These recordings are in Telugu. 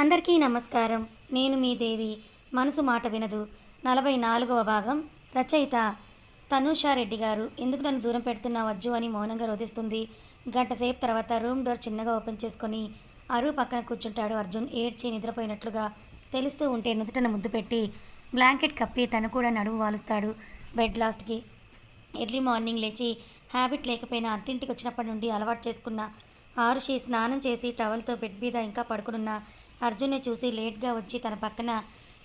అందరికీ నమస్కారం. నేను మీ దేవి. మనసు మాట వినదు 44వ భాగం. రచయిత తనూషారెడ్డి గారు. ఎందుకు నన్ను దూరం పెడుతున్నావు అజ్జు అని మౌనంగా రోధిస్తుంది. గంట సేపు తర్వాత రూమ్ డోర్ చిన్నగా ఓపెన్ చేసుకొని అరువు పక్కన కూర్చుంటాడు అర్జున్. ఏడ్చి నిద్రపోయినట్లుగా తెలుస్తూ ఉంటే నుదుటన ముద్దు పెట్టి బ్లాంకెట్ కప్పి తను కూడా నడుము వాలుస్తాడు బెడ్ లాస్ట్కి. ఎర్లీ మార్నింగ్ లేచి హ్యాబిట్ లేకపోయినా అత్తింటికి వచ్చినప్పటి నుండి అలవాటు చేసుకున్న ఆరుషి స్నానం చేసి టవల్తో బెడ్ మీద ఇంకా పడుకునున్న అర్జున్ని చూసి లేట్గా వచ్చి తన పక్కన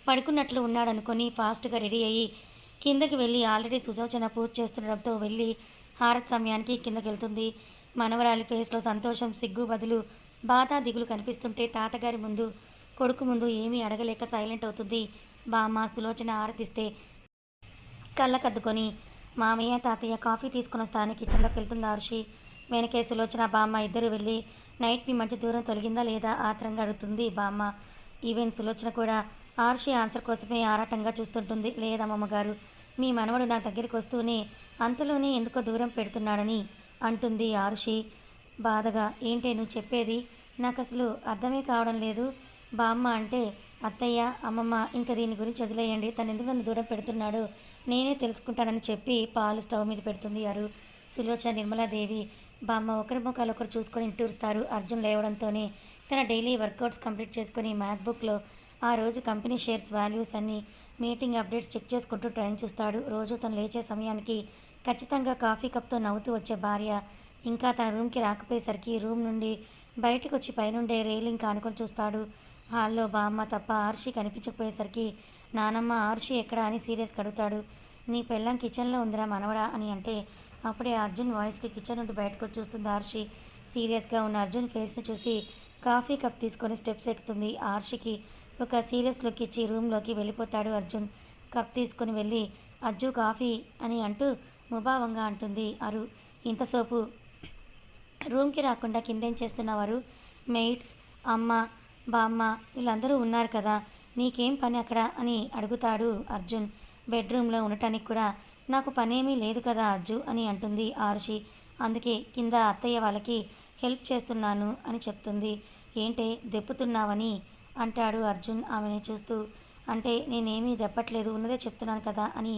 పడుకున్నట్లు ఉన్నాడనుకొని ఫాస్ట్గా రెడీ అయ్యి కిందకి వెళ్ళి ఆల్రెడీ సుజోచన పూజ చేస్తుండడంతో వెళ్ళి హారత్ సమయానికి కిందకి వెళ్తుంది. మనవరాలి ఫేస్లో సంతోషం సిగ్గు బదులు బాధ దిగులు కనిపిస్తుంటే తాతగారి ముందు కొడుకు ముందు ఏమీ అడగలేక సైలెంట్ అవుతుంది. బామ్మ సులోచన ఆరతిస్తే కళ్ళకద్దుకొని మామయ్య తాతయ్య కాఫీ తీసుకుని వస్తానని కిచెన్లోకి వెళ్తుంది ఆరుషి. వెనకే సులోచన బామ్మ ఇద్దరు వెళ్ళి నైట్ మీ మధ్య దూరం తొలగిందా లేదా ఆత్రంగా అడుగుతుంది బామ్మ. ఈవెన్ సులోచన కూడా ఆరుషి ఆన్సర్ కోసమే ఆరాటంగా చూస్తుంటుంది. లేదమ్మమ్మ గారు, మీ మనవడు నా దగ్గరికి వస్తూనే అంతలోనే ఎందుకో దూరం పెడుతున్నాడని అంటుంది ఆరుషి బాధగా. ఏంటే నువ్వు చెప్పేది? నాకు అసలు అర్థమే కావడం లేదు బామ్మ. అంటే అత్తయ్య అమ్మమ్మ ఇంకా దీని గురించి వదిలేయండి, తను ఎందుకు నన్ను దూరం పెడుతున్నాడు నేనే తెలుసుకుంటానని చెప్పి పాలు స్టవ్ మీద పెడుతుంది అరు. సులోచన నిర్మలాదేవి బామ్మ ఒకరి ముఖాలు ఒకరు చూసుకొని ఇంటూరుస్తారు. అర్జున్ లేవడంతోనే తన డైలీ వర్కౌట్స్ కంప్లీట్ చేసుకుని మ్యాక్బుక్లో ఆ రోజు కంపెనీ షేర్స్ వాల్యూస్ అన్ని మీటింగ్ అప్డేట్స్ చెక్ చేసుకుంటూ టైం చూస్తాడు. రోజు తను లేచే సమయానికి ఖచ్చితంగా కాఫీ కప్తో నవ్వుతూ వచ్చే భార్య ఇంకా తన రూమ్కి రాకపోయేసరికి రూమ్ నుండి బయటకు వచ్చి పైనుండే రైలింగ్ కానుకొని చూస్తాడు. హాల్లో బామ్మ తప్ప ఆర్షి కనిపించకపోయేసరికి నానమ్మ ఆర్షి ఎక్కడా అని సీరియస్గా అడుగుతాడు. నీ పెళ్ళం కిచెన్లో ఉందిరా మనవడా అని అంటే అప్పుడే అర్జున్ వాయిస్కి కిచెన్ నుండి బయటకు వచ్చి చూస్తుంది ఆర్షి. సీరియస్గా ఉన్న అర్జున్ ఫేస్ని చూసి కాఫీ కప్ తీసుకొని స్టెప్స్ ఎక్కుతుంది. ఆర్షికి ఒక సీరియస్ లుక్ ఇచ్చి రూమ్లోకి వెళ్ళిపోతాడు అర్జున్. కప్ తీసుకుని వెళ్ళి అజ్జు కాఫీ అని అంటూ ముభావంగా అంటుంది అరు. ఇంతసేపు రూమ్కి రాకుండా కిందేం చేస్తున్నవారు? మెయిట్స్ అమ్మ బామ్మ వీళ్ళందరూ ఉన్నారు కదా, నీకేం పని అక్కడ అని అడుగుతాడు అర్జున్. బెడ్రూమ్లో ఉండటానికి కూడా నాకు పనేమీ లేదు కదా అజ్జు అని అంటుంది ఆరుషి. అందుకే కింద అత్తయ్య వాళ్ళకి హెల్ప్ చేస్తున్నాను అని చెప్తుంది. ఏంటే దెప్పుతున్నావని అంటాడు అర్జున్ ఆమెని చూస్తూ. అంటే నేనేమీ దెప్పట్లేదు, ఉన్నదే చెప్తున్నాను కదా అని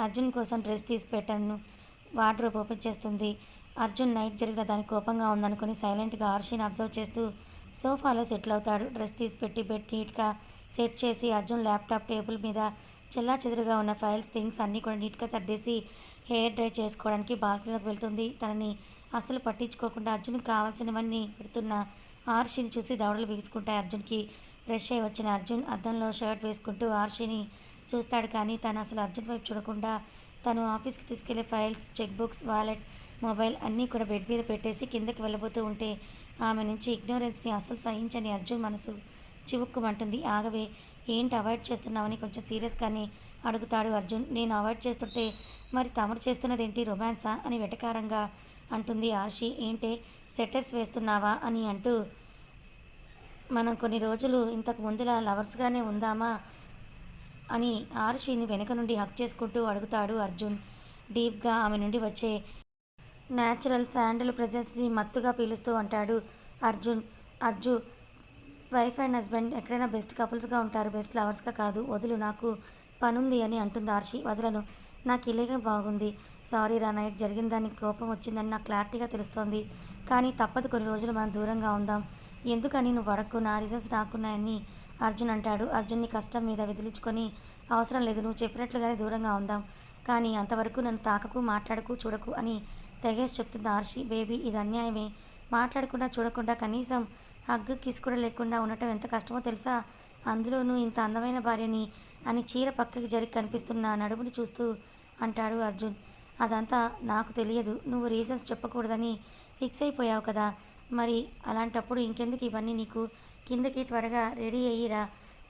అర్జున్ కోసం డ్రెస్ తీసి పెట్టాను. వార్డ్రోబ్ ఓపెన్ చేస్తుంది. అర్జున్ నైట్ జరిగిన దానికి కోపంగా ఉందనుకుని సైలెంట్గా ఆరుషిని అబ్జర్వ్ చేస్తూ సోఫాలో సెటిల్ అవుతాడు. డ్రెస్ తీసి పెట్టి బెడ్ నీట్గా సెట్ చేసి అర్జున్ ల్యాప్టాప్ టేబుల్ మీద చెల్లా చెదురుగా ఉన్న ఫైల్స్ థింగ్స్ అన్నీ కూడా నీట్గా సర్దేసి హెయిర్ డ్రై చేసుకోవడానికి బాల్కనీలోకి వెళ్తుంది. తనని అస్సలు పట్టించుకోకుండా అర్జున్కి కావాల్సినవన్నీ పెడుతున్న ఆర్షిని చూసి దవడలు బిగుసుకుంటాయి అర్జున్కి. ఫ్రెష్ అయి వచ్చిన అర్జున్ అద్దంలో షర్ట్ వేసుకుంటూ ఆర్షిని చూస్తాడు. కానీ తను అసలు అర్జున్ వైపు చూడకుండా తను ఆఫీస్కి తీసుకెళ్లే files check books wallet mobile అన్నీ కూడా బెడ్ మీద పెట్టేసి కిందకి వెళ్ళబోతూ ఉంటే ఆమె నుంచి ఇగ్నోరెన్స్ని అస్సలు సహించని అర్జున్ మనసు చివుక్కుమంటుంది. ఆగవే, ఏంటి అవాయిడ్ చేస్తున్నావని కొంచెం సీరియస్గానే అడుగుతాడు అర్జున్. నేను అవాయిడ్ చేస్తుంటే మరి తమరు చేస్తున్నదేంటి, రొమాన్సా అని వెటకారంగా అంటుంది ఆర్షి. ఏంటే సెటర్స్ వేస్తున్నావా అని అంటూ మనం కొన్ని రోజులు ఇంతకు ముందులా లవర్స్గానే ఉందామా అని ఆర్షిని వెనక నుండి హక్ చేసుకుంటూ అడుగుతాడు అర్జున్. డీప్గా ఆమె నుండి వచ్చే న్యాచురల్ శాండల్ ప్రెజెన్స్ని మత్తుగా పీలుస్తూ అంటాడు Arjun. Ajju wife and husband ఎక్కడైనా బెస్ట్ కపుల్స్గా ఉంటారు, బెస్ట్ లవర్స్గా కాదు. వదులు, నాకు పనుంది అని అంటుంది ఆర్షి. వదలను, నాకు ఇలాగే బాగుంది. సారీ రా, నైట్ జరిగిన దానికి కోపం వచ్చిందని నాకు క్లారిటీగా తెలుస్తోంది. కానీ తప్పదు, కొన్ని రోజులు మనం దూరంగా ఉందాం. ఎందుకని నువ్వు అడక్కు, నా రీజన్స్ నాకున్నాయని అర్జున్ అంటాడు. అర్జున్ని కష్టం మీద విదిలించుకొని అవసరం లేదు, నువ్వు చెప్పినట్లుగానే దూరంగా ఉందాం. కానీ అంతవరకు నన్ను తాకకు, మాట్లాడకు, చూడకు అని తెగేసి చెప్తుంది ఆర్షి. బేబీ, ఇది అన్యాయమే. మాట్లాడకుండా చూడకుండా కనీసం హగ్గు కిస్ కూడా లేకుండా ఉండటం ఎంత కష్టమో తెలుసా, అందులోనూ ఇంత అందమైన భార్యని అని చీర పక్కకి జరిగి కనిపిస్తున్న నడుముని చూస్తూ అంటాడు అర్జున్. అదంతా నాకు తెలియదు, నువ్వు రీజన్స్ చెప్పకూడదని ఫిక్స్ అయిపోయావు కదా, మరి అలాంటప్పుడు ఇంకెందుకు ఇవన్నీ నీకు? కిందకి త్వరగా రెడీ అయ్యిరా,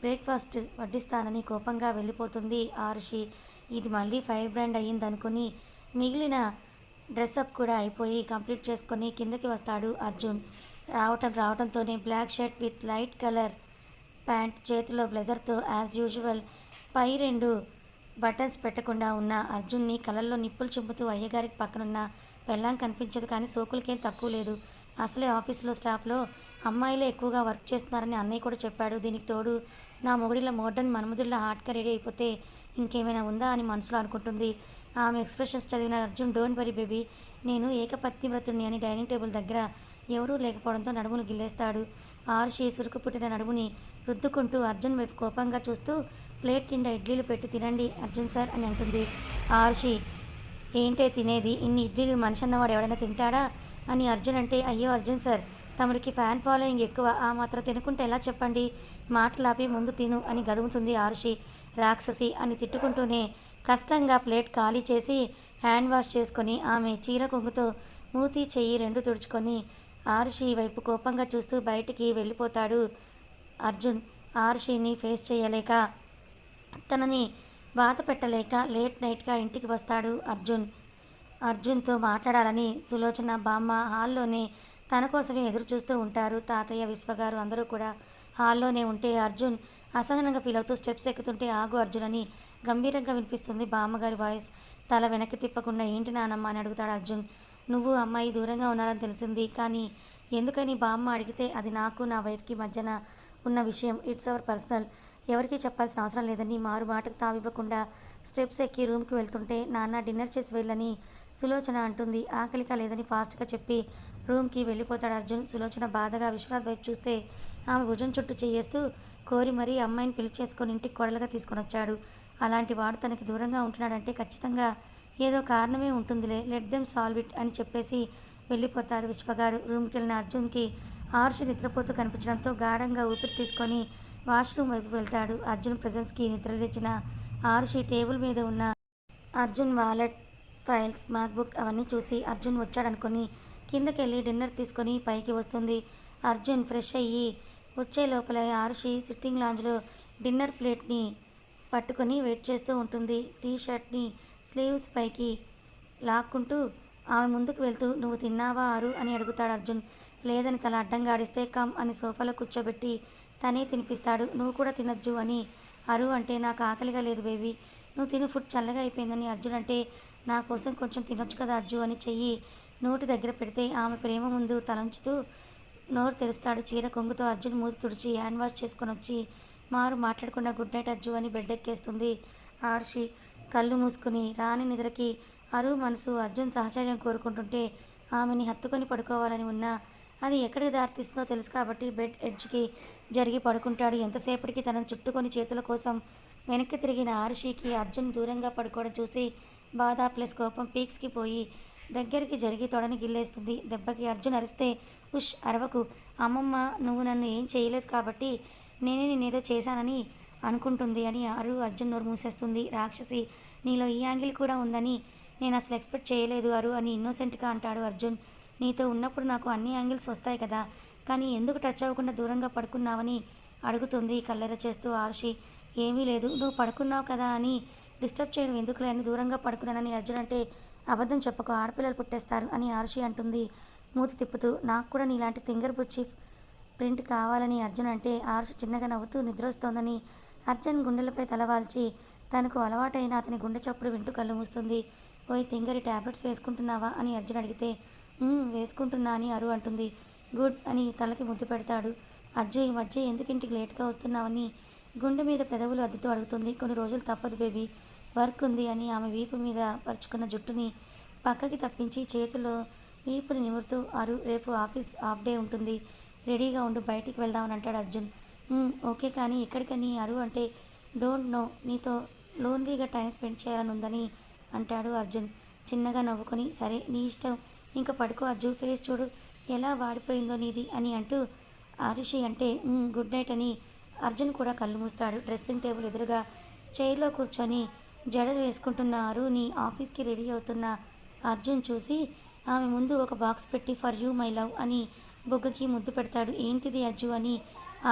బ్రేక్ఫాస్ట్ వడ్డిస్తానని కోపంగా వెళ్ళిపోతుంది ఆరుషి. ఇది మళ్ళీ ఫైర్ బ్రాండ్ అయ్యిందనుకుని మిగిలిన డ్రెస్అప్ కూడా అయిపోయి కంప్లీట్ చేసుకొని కిందకి వస్తాడు అర్జున్. రావటంతోనే black shirt with light colour pant, చేతిలో బ్లెజర్తో యాజ్ యూజువల్ పై రెండు బటన్స్ పెట్టకుండా ఉన్న అర్జున్ని కళ్ళల్లో నిప్పులు చింపుతూ అయ్యగారికి పక్కనున్న పెళ్ళాం కనిపించదు. కానీ సోకులకేం తక్కువ లేదు. అసలే ఆఫీసులో స్టాఫ్లో అమ్మాయిలే ఎక్కువగా వర్క్ చేస్తున్నారని అన్నయ్య కూడా చెప్పాడు. దీనికి తోడు నా మొగుడిలా మోడర్న్ మన్మధుల్లా హాట్గా రెడీ అయిపోతే ఇంకేమైనా ఉందా అని మనసులో అనుకుంటుంది. ఆమె ఎక్స్ప్రెషన్స్ చదివిన అర్జున్, డోంట్ వరీ బేబీ, నేను ఏకపత్నివ్రతుణ్ణి అని డైనింగ్ టేబుల్ దగ్గర ఎవరూ లేకపోవడంతో నడుమును గిల్లేస్తాడు. ఆరుషి సురుకు పుట్టిన నడుముని రుద్దుకుంటూ అర్జున్ వైపు కోపంగా చూస్తూ ప్లేట్ నిండా ఇడ్లీలు పెట్టి తినండి అర్జున్ సార్ అని అంటుంది. ఆరుషి, ఏంటే తినేది, ఇన్ని ఇడ్లీలు మనిషి అన్నవాడు ఎవడైనా తింటాడా అని అర్జున్ అంటే, అయ్యో అర్జున్ సార్, తమరికి ఫ్యాన్ ఫాలోయింగ్ ఎక్కువ, ఆ మాత్రం తినుకుంటే ఎలా చెప్పండి, మాటలాపి ముందు తిను అని గదుముతుంది ఆరుషి. రాక్షసి అని తిట్టుకుంటూనే కష్టంగా ప్లేట్ ఖాళీ చేసి హ్యాండ్ వాష్ చేసుకొని ఆమె చీర కొంగుతో మూతి చెయ్యి రెండు తుడుచుకొని ఆరుషి వైపు కోపంగా చూస్తూ బయటికి వెళ్ళిపోతాడు అర్జున్. ఆరుషిని ఫేస్ చేయలేక, తనని బాధ పెట్టలేక లేట్ నైట్గా ఇంటికి వస్తాడు అర్జున్. అర్జున్తో మాట్లాడాలని సులోచన, బామ్మ హాల్లోనే తన కోసమే ఎదురు చూస్తూ ఉంటారు. తాతయ్య, విశ్వగారు అందరూ కూడా హాల్లోనే ఉంటే అర్జున్ అసహనంగా ఫీల్ అవుతూ స్టెప్స్ ఎక్కుతుంటే, ఆగు అర్జున్ అని గంభీరంగా వినిపిస్తుంది బామ్మగారి వాయిస్. తల వెనక్కి తిప్పకుండా, ఏంటి నానమ్మ అని అడుగుతాడు అర్జున్. నువ్వు అమ్మాయి దూరంగా ఉన్నారని తెలిసింది, కానీ ఎందుకని బామ్మ అడిగితే అది నాకు నా వైఫ్కి మధ్యన ఉన్న విషయం, ఇట్స్ అవర్ పర్సనల్, ఎవరికీ చెప్పాల్సిన అవసరం లేదని మారు మాటకు తావివ్వకుండా స్టెప్స్ ఎక్కి రూమ్కి వెళ్తుంటే, నాన్న డిన్నర్ చేసి వెళ్ళని సులోచన అంటుంది. ఆకలిగా లేదని ఫాస్ట్గా చెప్పి రూమ్కి వెళ్ళిపోతాడు అర్జున్. సులోచన బాధగా విశ్వనాథ్ వైపు చూస్తే ఆమె భుజం చుట్టూ చేయేస్తూ కోరి మరీ అమ్మాయిని పెళ్లి చేసుకొని ఇంటికి కోడలుగా తీసుకొని వచ్చాడు. అలాంటి వాడు తనకి దూరంగా ఉంటున్నాడంటే ఖచ్చితంగా ఏదో కారణమే ఉంటుందిలే, లెట్ దెమ్ సాల్వ్ ఇట్ అని చెప్పేసి వెళ్ళిపోతారు విశ్వగారు. రూమ్కి వెళ్ళిన అర్జున్కి ఆరుషి నిద్రపోతూ కనిపించడంతో గాఢంగా ఊపిరి తీసుకొని వాష్రూమ్ వైపు వెళ్తాడు. అర్జున్ ప్రెజెన్స్కి నిద్రలేచిన ఆరుషి టేబుల్ మీద ఉన్న అర్జున్ వాలెట్, ఫైల్స్, మ్యాక్బుక్ అవన్నీ చూసి అర్జున్ వచ్చాడనుకొని కిందకెళ్ళి డిన్నర్ తీసుకొని పైకి వస్తుంది. అర్జున్ ఫ్రెష్ అయ్యి వచ్చే లోపల ఆరుషి సిట్టింగ్ లాంజ్లో డిన్నర్ ప్లేట్ని పట్టుకొని వెయిట్ చేస్తూ ఉంటుంది. టీ షర్ట్ని స్లీవ్స్ పైకి లాక్కుంటూ ఆమె ముందుకు వెళ్తూ, నువ్వు తిన్నావా ఆరు అని అడుగుతాడు అర్జున్. లేదని తల అడ్డంగా ఆడిస్తే కమ్ అని సోఫాలో కూర్చోబెట్టి తనే తినిపిస్తాడు. నువ్వు కూడా తినొచ్చు అని అరు అంటే, నాకు ఆకలిగా లేదు బేబీ, నువ్వు తిని ఫుడ్ చల్లగా అయిపోయిందని అర్జున్ అంటే, నా కోసం కొంచెం తినొచ్చు కదా అర్జు అని చెయ్యి నోటి దగ్గర పెడితే ఆమె ప్రేమ ముందు తలంచుతూ నోరు తెరుస్తాడు. చీర కొంగుతో అర్జున్ మూతి తుడిచి హ్యాండ్ వాష్ చేసుకొని వచ్చి మారు మాట్లాడకుండా గుడ్ నైట్ అర్జు అని బెడ్ ఎక్కేస్తుంది. ఆర్షి కళ్ళు మూసుకుని రాని నిద్రకి అరు మనసు అర్జున్ సహచర్యం కోరుకుంటుంటే ఆమెని హత్తుకొని పడుకోవాలని ఉన్నా అది ఎక్కడికి దారితీస్తుందో తెలుసు కాబట్టి బెడ్ ఎడ్జ్కి జరిగి పడుకుంటాడు. ఎంతసేపటికి తనను చుట్టుకొని చేతుల కోసం వెనక్కి తిరిగిన ఆరుషికి అర్జున్ దూరంగా పడుకోవడం చూసి బాధ ప్లస్ కోపం పీక్స్కి పోయి దగ్గరికి జరిగి తొడని గిల్లేస్తుంది. దెబ్బకి అర్జున్ అరిస్తే, ఉష్ అరవకు అమ్మమ్మ, నువ్వు నన్ను ఏం చేయలేదు కాబట్టి నేనే నేనేదో చేశానని అనుకుంటుంది అని అర్జున్ నోరు మూసేస్తుంది. రాక్షసి, నీలో ఈ యాంగిల్ కూడా ఉందని నేను అసలు ఎక్స్పెక్ట్ చేయలేదు అరు అని ఇన్నోసెంట్గా అంటాడు అర్జున్. నీతో ఉన్నప్పుడు నాకు అన్ని యాంగిల్స్ వస్తాయి కదా, కానీ ఎందుకు టచ్ అవ్వకుండా దూరంగా పడుకున్నావని అడుగుతుంది కల్లెర చేస్తూ ఆరుషి. ఏమీ లేదు, నువ్వు పడుకున్నావు కదా అని డిస్టర్బ్ చేయడం ఎందుకులే అని దూరంగా పడుకున్నానని అర్జున్ అంటే, అబద్ధం చెప్పకు, ఆడపిల్లలు పుట్టేస్తారు అని ఆరుషి అంటుంది మూతి తిప్పుతూ. నాకు కూడా నీలాంటి తింగర్ బుచ్చి ప్రింట్ కావాలని అర్జున్ అంటే ఆరుషి చిన్నగా నవ్వుతూ నిద్రొస్తోందని అర్జున్ గుండెలపై తలవాల్చి తనకు అలవాటైన అతని గుండె చప్పుడు వింటూ కళ్ళు మూస్తుంది. ఓయ్ తింగరి, ట్యాబ్లెట్స్ వేసుకుంటున్నావా అని అర్జున్ అడిగితే వేసుకుంటున్నా అని అరు అంటుంది. గుడ్ అని తలకి ముద్దు పెడతాడు. అజ్జు, ఈ మధ్య ఎందుకు ఇంటికి లేట్గా వస్తున్నావని గుండె మీద పెదవులు అద్దుతూ అడుగుతుంది. కొన్ని రోజులు తప్పదు బేబీ, వర్క్ ఉంది అని ఆమె వీపు మీద పరుచుకున్న జుట్టుని పక్కకి తప్పించి చేతిలో వీపుని నిమురుతూ, అరు రేపు ఆఫీస్ హాఫ్ డే ఉంటుంది, రెడీగా ఉండు, బయటికి వెళ్దామని అంటాడు అర్జున్. ఓకే, కానీ ఎక్కడికని అరు అంటే, డోంట్ నో, నీతో లోన్లీగా టైం స్పెండ్ చేయాలని ఉందని అంటాడు అర్జున్ చిన్నగా నవ్వుకొని. సరే నీ ఇష్టం, ఇంకా పడుకో అర్జు, ఫేస్ చూడు ఎలా వాడిపోయిందో నీది అని అంటూ ఆరుషి అంటే గుడ్ నైట్ అని అర్జున్ కూడా కళ్ళు మూస్తాడు. డ్రెస్సింగ్ టేబుల్ ఎదురుగా చైర్లో కూర్చొని జడ వేసుకుంటున్న అరుని ఆఫీస్కి రెడీ అవుతున్న అర్జున్ చూసి ఆమె ముందు ఒక బాక్స్ పెట్టి ఫర్ యూ మై లవ్ అని బొగ్గకి ముద్దు పెడతాడు. ఏంటిది అజ్జు అని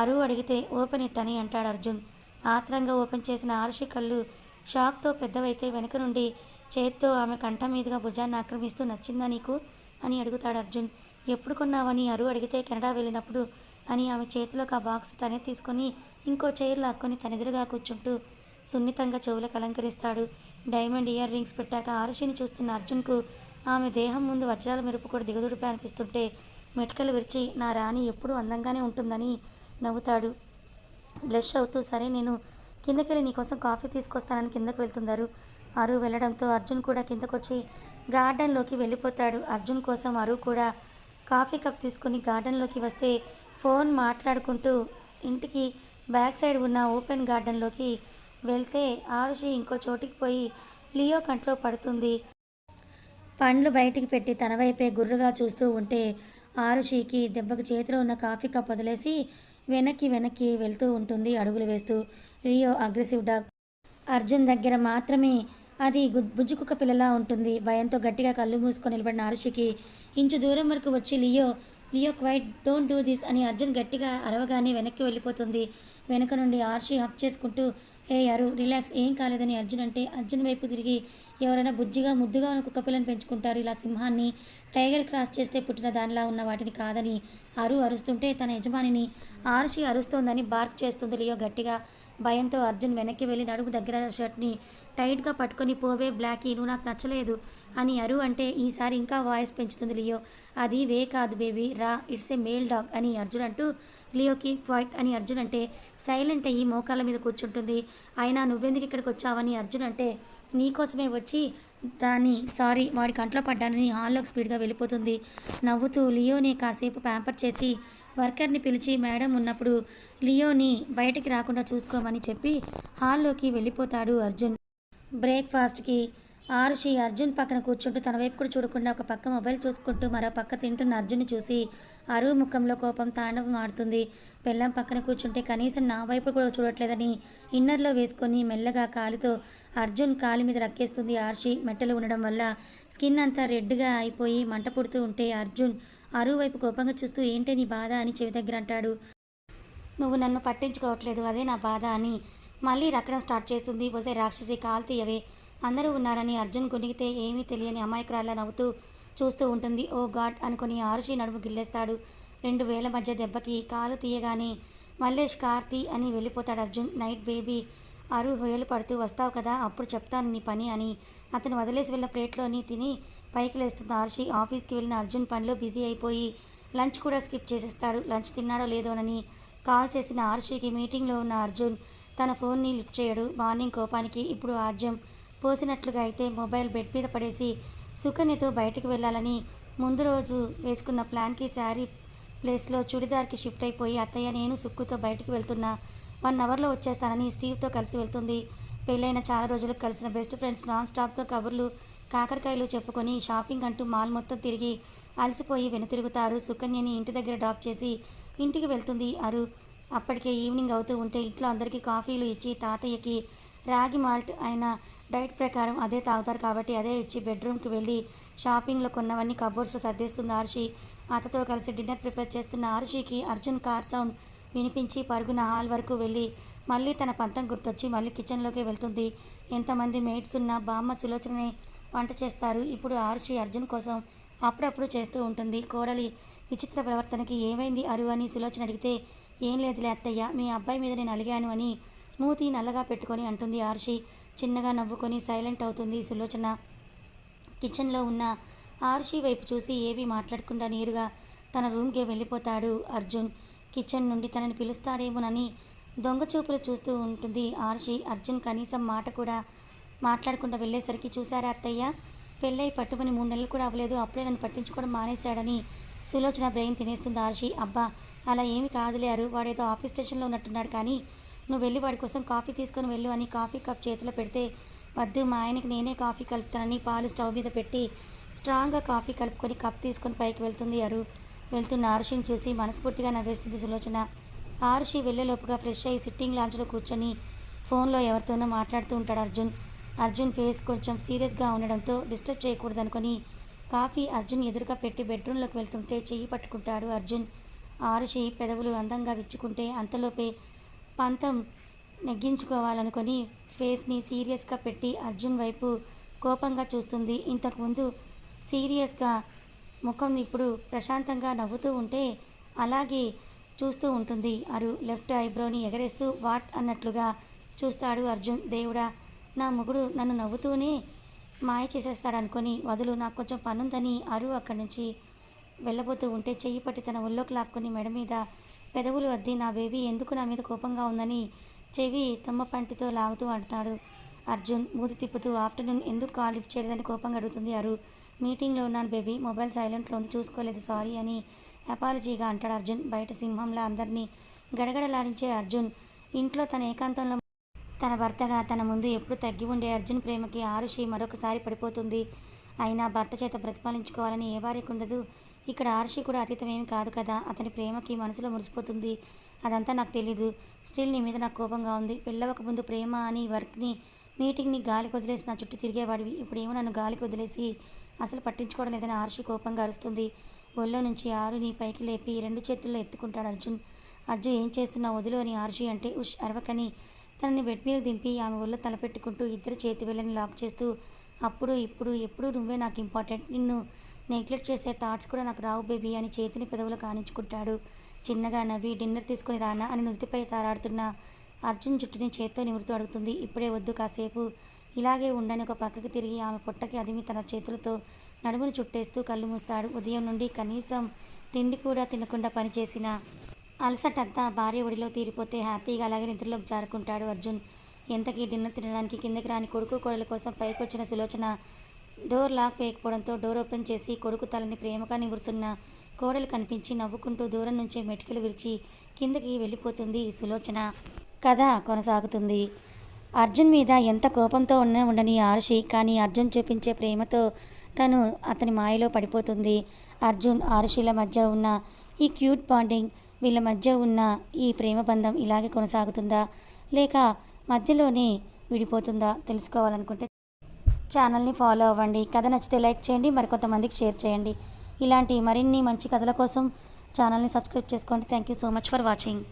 అరు అడిగితే ఓపెన్ ఇట్ అని అంటాడు అర్జున్. ఆత్రంగా ఓపెన్ చేసిన ఆరుషి కళ్ళు షాక్తో పెద్దవైతే వెనక నుండి చేత్తో ఆమె కంఠం మీదుగా భుజాన్ని ఆక్రమిస్తూ, నచ్చిందా నీకు అని అడుగుతాడు అర్జున్. ఎప్పుడు కొన్నావని అరు అడిగితే, కెనడా వెళ్ళినప్పుడు అని ఆమె చేతిలోకి ఆ బాక్స్ తనే తీసుకొని ఇంకో చైర్ లాక్కొని తనెదురుగా కూర్చుంటూ సున్నితంగా చెవులకు అలంకరిస్తాడు. డైమండ్ ఇయర్ రింగ్స్ పెట్టాక ఆరుషిని చూస్తున్న అర్జున్కు ఆమె దేహం ముందు వజ్రాల మెరుపు కూడా దిగదుడిపై అనిపిస్తుంటే మెటికలు విరిచి నా రాణి ఎప్పుడూ అందంగానే ఉంటుందని నవ్వుతాడు. బ్లష్ అవుతూ సరే నేను కిందకెళ్ళి నీకోసం కాఫీ తీసుకొస్తానని కిందకు వెళ్తున్నారు. అరు వెళ్ళడంతో అర్జున్ కూడా కిందకొచ్చి గార్డెన్లోకి వెళ్ళిపోతాడు. అర్జున్ కోసం అరు కూడా కాఫీ కప్ తీసుకుని గార్డెన్లోకి వస్తే ఫోన్ మాట్లాడుకుంటూ ఇంటికి బ్యాక్ సైడ్ ఉన్న ఓపెన్ గార్డెన్లోకి వెళ్తే ఆరుషి ఇంకో చోటికి పోయి లియో కంట్లో పడుతుంది. పండ్లు బయటికి పెట్టి తన వైపే గుర్రుగా చూస్తూ ఉంటే ఆరుషికి దెబ్బకు చేతిలో ఉన్న కాఫీ కప్ వదిలేసి వెనక్కి వెళ్తూ ఉంటుంది అడుగులు వేస్తూ. Leo aggressive dog. అర్జున్ దగ్గర మాత్రమే అది బుజ్జుకుక్క పిల్లలా ఉంటుంది. భయంతో గట్టిగా కళ్ళు మూసుకొని నిలబడిన ఆరుషికి ఇంచు దూరం వరకు వచ్చి Leo quiet don't do this అని అర్జున్ గట్టిగా అరవగానే వెనక్కి వెళ్ళిపోతుంది. వెనక నుండి ఆర్షి హక్ చేసుకుంటూ ఏ అరు రిలాక్స్, ఏం కాలేదని అర్జున్ అంటే అర్జున్ వైపు తిరిగి ఎవరైనా బుజ్జిగా ముద్దుగా ఉన్న కుక్క పిల్లని పెంచుకుంటారు, ఇలా సింహాన్ని టైగర్ క్రాస్ చేస్తే పుట్టిన దానిలా ఉన్న వాటిని కాదని అరుస్తుంటే తన యజమానిని ఆర్షి అరుస్తోందని బార్క్ చేస్తుంది లియో గట్టిగా. భయంతో అర్జున్ వెనక్కి వెళ్ళి నడుము దగ్గర షర్ట్ని టైట్గా పట్టుకొని పోవే బ్లాకీ, నువ్వు నాకు నచ్చలేదు అని అరు అంటే ఈసారి ఇంకా వాయిస్ పెంచుతుంది లియో. అది వే కాదు బేబీ, రా, ఇట్స్ ఏ మేల్ డాగ్ అని అర్జున్ అంటూ లియోకి క్వైట్ అని అర్జున్ అంటే సైలెంట్ అయ్యి మోకాళ్ళ మీద కూర్చుంటుంది. అయినా నువ్వెందుకు ఇక్కడికి వచ్చావని అర్జున్ అంటే నీకోసమే వచ్చి సారీ వాడి కంట్లో పడ్డానని హాల్లోకి స్పీడ్గా వెళ్ళిపోతుంది. నవ్వుతూ లియోని కాసేపు ప్యాంపర్ చేసి వర్కర్ని పిలిచి మేడం ఉన్నప్పుడు లియోని బయటికి రాకుండా చూసుకోమని చెప్పి హాల్లోకి వెళ్ళిపోతాడు అర్జున్. బ్రేక్ఫాస్ట్కి ఆరుషి అర్జున్ పక్కన కూర్చుంటూ తన వైపు కూడా చూడకుండా ఒక పక్క మొబైల్ చూసుకుంటూ మరో పక్క తింటున్న అర్జున్ని చూసి అరు ముఖంలో కోపం తాండవం ఆడుతుంది. పెళ్ళం పక్కన కూర్చుంటే కనీసం నా వైపు కూడా చూడట్లేదని ఇన్నర్లో వేసుకొని మెల్లగా కాలితో అర్జున్ కాలి మీద రక్కేస్తుంది. ఆర్షి మెట్టలు ఉండడం వల్ల స్కిన్ అంతా రెడ్గా అయిపోయి మంట పుడుతూ ఉంటే అర్జున్ అరు వైపు కోపంగా చూస్తూ ఏంటే నీ బాధ అని చెవి దగ్గర అంటాడు. నువ్వు నన్ను పట్టించుకోవట్లేదు, అదే నా బాధ అని మళ్ళీ రక్కడం స్టార్ట్ చేస్తుంది. ఒసే రాక్షసి, కాలు తీయవే, అందరూ ఉన్నారని అర్జున్ కొనిగితే ఏమీ తెలియని అమాయకురాల్లా నవ్వుతూ చూస్తూ ఉంటుంది. ఓ గాడ్ అనుకుని ఆరుషి నడుము గిల్లేస్తాడు. 2 వేల మధ్య దెబ్బకి కాలు తీయగానే మల్లేష్ కార్తీ అని వెళ్ళిపోతాడు అర్జున్. నైట్ బేబీ అరు హొయలు పడుతూ వస్తావు కదా అప్పుడు చెప్తాను నీ పని అని అతను వదిలేసి వెళ్ళిన ప్లేట్లోని తిని పైకి లేస్తుంది ఆరుషి. ఆఫీస్కి వెళ్ళిన అర్జున్ పనిలో బిజీ అయిపోయి లంచ్ కూడా స్కిప్ చేసేస్తాడు. లంచ్ తిన్నాడో లేదోనని కాల్ చేసిన ఆరుషికి మీటింగ్లో ఉన్న అర్జున్ తన ఫోన్ని లిఫ్ట్ చేయడు. మార్నింగ్ కోపానికి ఇప్పుడు ఆజ్యం పోసినట్లుగా అయితే మొబైల్ బెడ్ మీద పడేసి సుకన్యతో బయటకు వెళ్ళాలని ముందు రోజు వేసుకున్న ప్లాన్కి శారీ ప్లేస్లో చుడిదార్కి షిఫ్ట్ అయిపోయి అత్తయ్య నేను సుక్కుతో బయటకు వెళ్తున్నా 1 అవర్లో వచ్చేస్తానని స్టీవ్తో కలిసి వెళ్తుంది. పెళ్ళైన చాలా రోజులకు కలిసిన బెస్ట్ ఫ్రెండ్స్ నాన్ స్టాప్గా కబుర్లు కాకరకాయలు చెప్పుకొని షాపింగ్ అంటూ మాల్ మొత్తం తిరిగి అలసిపోయి వెనుతిరుగుతారు. సుకన్యని ఇంటి దగ్గర డ్రాప్ చేసి ఇంటికి వెళ్తుంది అరు. అప్పటికే ఈవినింగ్ అవుతూ ఉంటే ఇంట్లో అందరికీ కాఫీలు ఇచ్చి తాతయ్యకి రాగి మాల్ట్ ఆయన డైట్ ప్రకారం అదే తాగుతారు కాబట్టి అదే ఇచ్చి బెడ్రూమ్కి వెళ్ళి షాపింగ్లో కొన్నవన్నీ కబోర్డ్స్లో సర్దేస్తుంది ఆరుషి. అతతో కలిసి డిన్నర్ ప్రిపేర్ చేస్తున్న ఆరుషికి అర్జున్ కార్ సౌండ్ వినిపించి పరుగున హాల్ వరకు వెళ్ళి మళ్ళీ తన పంతం గుర్తొచ్చి మళ్ళీ కిచెన్లోకి వెళ్తుంది. ఎంతమంది మేట్స్ ఉన్నా బామ్మ సులోచననే వంట చేస్తారు. ఇప్పుడు ఆరుషి అర్జున్ కోసం అప్పుడప్పుడు చేస్తూ ఉంటుంది. కోడలి విచిత్ర ప్రవర్తనకి ఏమైంది అరు అని సులోచన అడిగితే ఏం లేదులే అత్తయ్య, మీ అబ్బాయి మీద నేను అలిగాను అని మూతి నల్లగా పెట్టుకొని అంటుంది ఆరుషి. చిన్నగా నవ్వుకొని సైలెంట్ అవుతుంది సులోచన. కిచెన్లో ఉన్న ఆరుషి వైపు చూసి ఏవీ మాట్లాడకుండా నేరుగా తన రూమ్కే వెళ్ళిపోతాడు అర్జున్. కిచెన్ నుండి తనని పిలుస్తాడేమోనని దొంగచూపులు చూస్తూ ఉంటుంది ఆరుషి. అర్జున్ కనీసం మాట కూడా మాట్లాడకుండా వెళ్ళేసరికి చూశారా అత్తయ్య, పెళ్ళై పట్టుమని 3 నెలలు కూడా అవ్వలేదు, అప్పుడే నన్ను పట్టించుకోవడం మానేశాడని సులోచన బ్రెయిన్ తినేస్తుంది ఆరుషి. అబ్బా అలా ఏమి కాదులేరు, వాడేదో ఆఫీస్ స్టేషన్లో ఉన్నట్టున్నాడు, కానీ నువ్వు వెళ్ళి వాడి కోసం కాఫీ తీసుకొని వెళ్ళు అని కాఫీ కప్ చేతిలో పెడితే వద్దు మా ఆయనకి నేనే కాఫీ కలుపుతానని పాలు స్టవ్ మీద పెట్టి స్ట్రాంగ్గా కాఫీ కలుపుకొని కప్ తీసుకొని పైకి వెళ్తుంది అరు. వెళ్తున్న ఆరుషిని చూసి మనస్ఫూర్తిగా నవ్వేస్తుంది సులోచన. ఆరుషి వెళ్ళేలోపుగా ఫ్రెష్ అయ్యి సిట్టింగ్ లాంచ్లో కూర్చొని ఫోన్లో ఎవరితోనో మాట్లాడుతూ ఉంటాడు అర్జున్. అర్జున్ ఫేస్ కొంచెం సీరియస్గా ఉండడంతో డిస్టర్బ్ చేయకూడదనుకొని కాఫీ అర్జున్ ఎదురుగా పెట్టి బెడ్రూమ్లోకి వెళ్తుంటే చెయ్యి పట్టుకుంటాడు అర్జున్. ఆరుషి పెదవులు అందంగా విచ్చుకుంటే అంతలోపే పంతం నెగ్గించుకోవాలనుకొని ఫేస్ని సీరియస్గా పెట్టి అర్జున్ వైపు కోపంగా చూస్తుంది. ఇంతకుముందు సీరియస్గా ముఖం ఇప్పుడు ప్రశాంతంగా నవ్వుతూ ఉంటే అలాగే చూస్తూ ఉంటుంది అరు. లెఫ్ట్ ఐబ్రోని ఎగరేస్తూ వాట్ అన్నట్లుగా చూస్తాడు అర్జున్. దేవుడా, నా మొగుడు నన్ను నవ్వుతూనే మాయ చేసేస్తాడు అనుకొని వదులు, నాకు కొంచెం పనుందని అరు అక్కడి నుంచి వెళ్ళబోతూ ఉంటే చెయ్యి పట్టి తన ఒళ్ళోకి లాక్కొని మెడ మీద పెదవులు అద్ది నా బేబీ ఎందుకు నా మీద కోపంగా ఉందని చెవి తుమ్మ పంటితో లాగుతూ అంటాడు అర్జున్. మూతి తిప్పుతూ ఆఫ్టర్నూన్ ఎందుకు కాల్ లిఫ్ట్ చేయలేదని కోపంగా అడుగుతుంది అరు. మీటింగ్లో ఉన్నాను బేబీ, మొబైల్ సైలెంట్లో ఉంది చూసుకోలేదు సారీ అని అపాలజీగా అంటాడు అర్జున్. బయట సింహంలా అందరినీ గడగడలాడించే అర్జున్ ఇంట్లో తన ఏకాంతంలో తన భర్తగా తన ముందు ఎప్పుడు తగ్గి ఉండే అర్జున్ ప్రేమకి ఆరుషి మరొకసారి పడిపోతుంది. అయినా భర్త చేత ప్రతిపాలించుకోవాలని ఏ భార్యకు ఉండదు. ఇక్కడ ఆరుషి కూడా అతీతమేమి కాదు కదా. అతని ప్రేమకి మనసులో మురిసిపోతుంది. అదంతా నాకు తెలీదు. స్టిల్ నీ మీద నాకు కోపంగా ఉంది. పెళ్ళవక ముందు ప్రేమ అని వర్క్ని మీటింగ్ని గాలికి వదిలేసి నా చుట్టూ తిరిగేవాడివి. ఇప్పుడేమో నన్ను గాలికి వదిలేసి అసలు పట్టించుకోవడం లేదని ఆరుషి కోపంగా అరుస్తుంది. ఒళ్ళో నుంచి ఆరుని పైకి లేపి 2 చేతుల్లో ఎత్తుకుంటాడు అర్జున్. అర్జున్ ఏం చేస్తున్నా వదిలు అని ఆరుషి అంటే ఉష్ అరవకని తనని బెడ్ మీద దింపి ఆమె ఒళ్ళో తలపెట్టుకుంటూ ఇద్దరు చేతి వెళ్ళని లాక్ చేస్తూ అప్పుడు ఇప్పుడు ఎప్పుడు నువ్వే నాకు ఇంపార్టెంట్, నిన్ను నెగ్లెక్ట్ చేసే థాట్స్ కూడా నాకు రావు బేబీ అని చేతిని పెదవులు కానించుకుంటాడు. చిన్నగా నవ్వి డిన్నర్ తీసుకుని రానా అని నుదుటిపై తారాడుతున్న అర్జున్ జుట్టుని చేత్తో నిమురుతూ అడుగుతుంది. ఇప్పుడే వద్దు, కాసేపు ఇలాగే ఉండని ఒక పక్కకి తిరిగి ఆమె పొట్టకి అదిమి తన చేతులతో నడుమును చుట్టేస్తూ కళ్ళు మూస్తాడు. ఉదయం నుండి కనీసం తిండి కూడా తినకుండా పనిచేసిన అలసటంతా భార్య ఒడిలో తీరిపోతే హ్యాపీగా అలాగే నిద్రలోకి జారుకుంటాడు అర్జున్. ఎంతకీ డిన్నర్ తినడానికి కిందకి రాని కొడుకు కోడల కోసం పైకి వచ్చిన సులోచన డోర్ లాక్ వేయకపోవడంతో డోర్ ఓపెన్ చేసి కొడుకు తలని ప్రేమగా నిమురుతున్న కోడలు కనిపించి నవ్వుకుంటూ దూరం నుంచే మెటికలు విరిచి కిందకి వెళ్ళిపోతుంది సులోచన. కథ కొనసాగుతుంది. అర్జున్ మీద ఎంత కోపంతో ఉండని ఆరుషి కానీ అర్జున్ చూపించే ప్రేమతో తను అతని మాయలో పడిపోతుంది. అర్జున్ ఆరుషిల మధ్య ఉన్న ఈ క్యూట్ బాండింగ్, వీళ్ళ మధ్య ఉన్న ఈ ప్రేమ బంధం ఇలాగే కొనసాగుతుందా లేక మధ్యలోనే విడిపోతుందా తెలుసుకోవాలనుకుంటే ఛానల్ని ఫాలో అవ్వండి. కథ నచ్చితే లైక్ చేయండి, మరికొంతమందికి షేర్ చేయండి. ఇలాంటి మరిన్ని మంచి కథల కోసం ఛానల్ని సబ్స్క్రైబ్ చేసుకోండి. Thank you so much for watching.